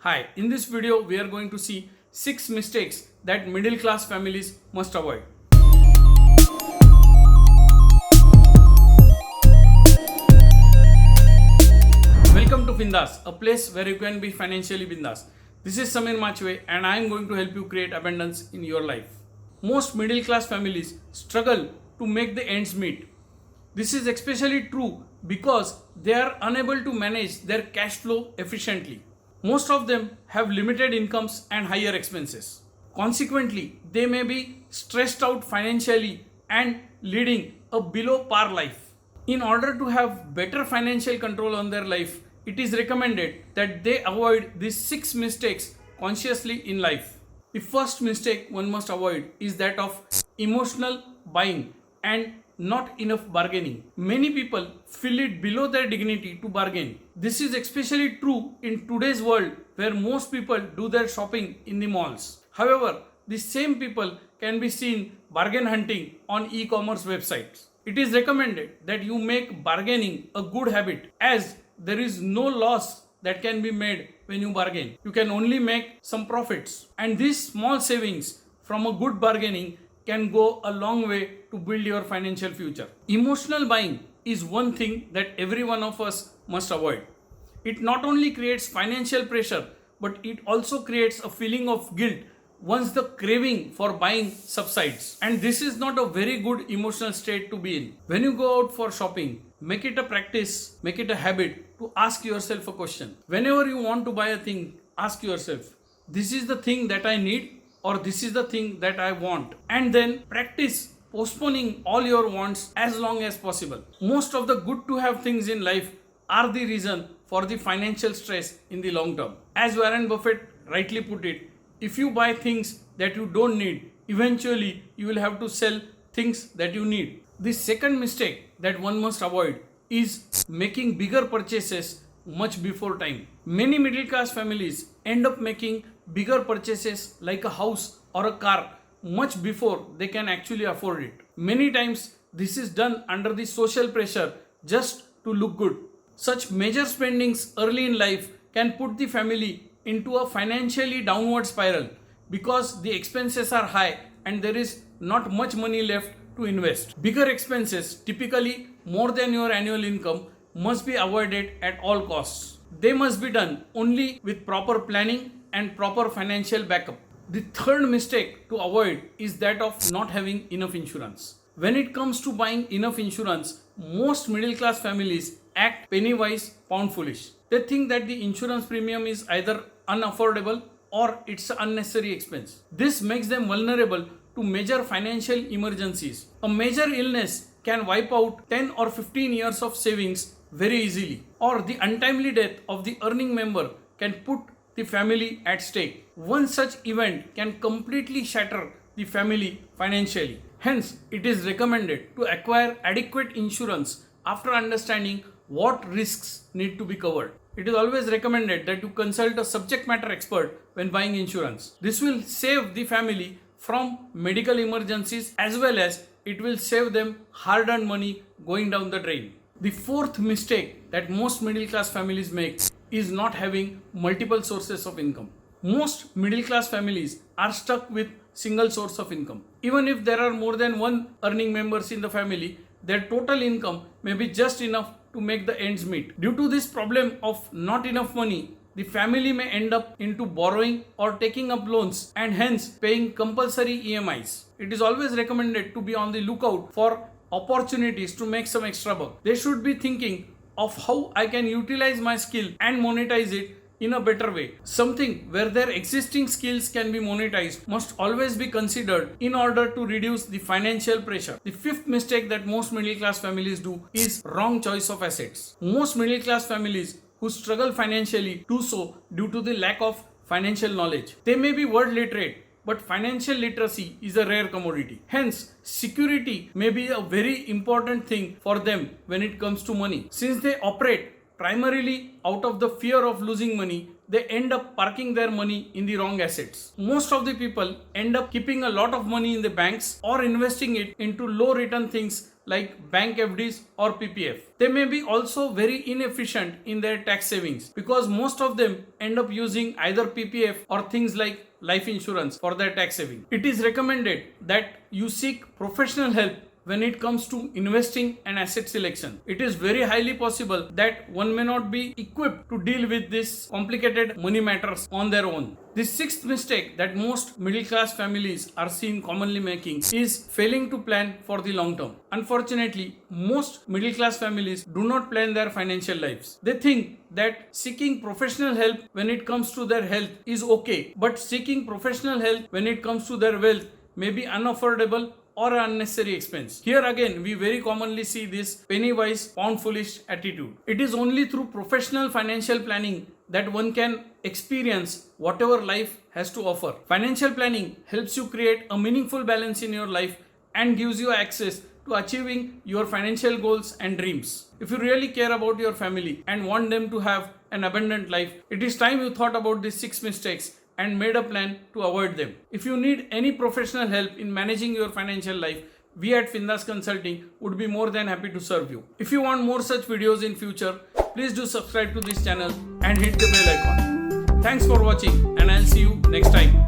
Hi, in this video we are going to see 6 mistakes that middle class families must avoid. Welcome to FINDAS, a place where you can be financially bindas. This is Samir Machwe and I am going to help you create abundance in your life. Most middle class families struggle to make the ends meet. This is especially true because they are unable to manage their cash flow efficiently. Most of them have limited incomes and higher expenses. Consequently, they may be stressed out financially and leading a below par life. In order to have better financial control on their life, it is recommended that they avoid these 6 mistakes consciously in life. The first mistake one must avoid is that of emotional buying and not enough bargaining. Many people feel it below their dignity to bargain. This is especially true in today's world where most people do their shopping in the malls. However, the same people can be seen bargain hunting on e-commerce websites. It is recommended that you make bargaining a good habit as there is no loss that can be made when you bargain. You can only make some profits, and these small savings from a good bargaining can go a long way to build your financial future. Emotional buying is one thing that every one of us must avoid. It not only creates financial pressure, but it also creates a feeling of guilt once the craving for buying subsides. And this is not a very good emotional state to be in. When you go out for shopping, make it a practice, make it a habit to ask yourself a question. Whenever you want to buy a thing, ask yourself, this is the thing that I need, or this is the thing that I want, and then practice postponing all your wants as long as possible. Most of the good to have things in life are the reason for the financial stress in the long term. As Warren Buffett rightly put it, if you buy things that you don't need, eventually you will have to sell things that you need. The second mistake that one must avoid is making bigger purchases much before time. Many middle class families end up making bigger purchases like a house or a car much before they can actually afford it. Many times this is done under the social pressure just to look good. Such major spendings early in life can put the family into a financially downward spiral because the expenses are high and there is not much money left to invest. Bigger expenses, typically more than your annual income, must be avoided at all costs. They must be done only with proper planning and proper financial backup. The third mistake to avoid is that of not having enough insurance. When it comes to buying enough insurance, most middle class families act penny wise, pound foolish. They think that the insurance premium is either unaffordable or it's an unnecessary expense. This makes them vulnerable to major financial emergencies. A major illness can wipe out 10 or 15 years of savings very easily, or the untimely death of the earning member can put the family at stake. One such event can completely shatter the family financially. Hence, it is recommended to acquire adequate insurance after understanding what risks need to be covered. It is always recommended that you consult a subject matter expert when buying insurance. This will save the family from medical emergencies as well as it will save them hard-earned money going down the drain. The fourth mistake that most middle class families make is not having multiple sources of income. Most middle class families are stuck with single source of income. Even if there are more than one earning members in the family, their total income may be just enough to make the ends meet. Due to this problem of not enough money, the family may end up into borrowing or taking up loans and hence paying compulsory EMIs. It is always recommended to be on the lookout for opportunities to make some extra buck. They should be thinking of how I can utilize my skill and monetize it in a better way. Something where their existing skills can be monetized must always be considered in order to reduce the financial pressure. The fifth mistake that most middle class families do is wrong choice of assets. Most middle class families who struggle financially do so due to the lack of financial knowledge. They may be word literate, but financial literacy is a rare commodity. Hence, security may be a very important thing for them when it comes to money. Since they operate primarily out of the fear of losing money, they end up parking their money in the wrong assets. Most of the people end up keeping a lot of money in the banks or investing it into low return things like bank FDs or PPF. They may be also very inefficient in their tax savings because most of them end up using either PPF or things like life insurance for their tax saving. It is recommended that you seek professional help when it comes to investing and asset selection. It is very highly possible that one may not be equipped to deal with this complicated money matters on their own. The sixth mistake that most middle class families are seen commonly making is failing to plan for the long term. Unfortunately, most middle class families do not plan their financial lives. They think that seeking professional help when it comes to their health is okay, but seeking professional help when it comes to their wealth may be unaffordable or an unnecessary expense. Here again, we very commonly see this penny wise, pound foolish attitude. It is only through professional financial planning that one can experience whatever life has to offer. Financial planning helps you create a meaningful balance in your life and gives you access to achieving your financial goals and dreams. If you really care about your family and want them to have an abundant life, it is time you thought about these 6 mistakes and made a plan to avoid them. If you need any professional help in managing your financial life, we at FINDAS Consulting would be more than happy to serve you. If you want more such videos in future, please do subscribe to this channel and hit the bell icon. Thanks for watching and I'll see you next time.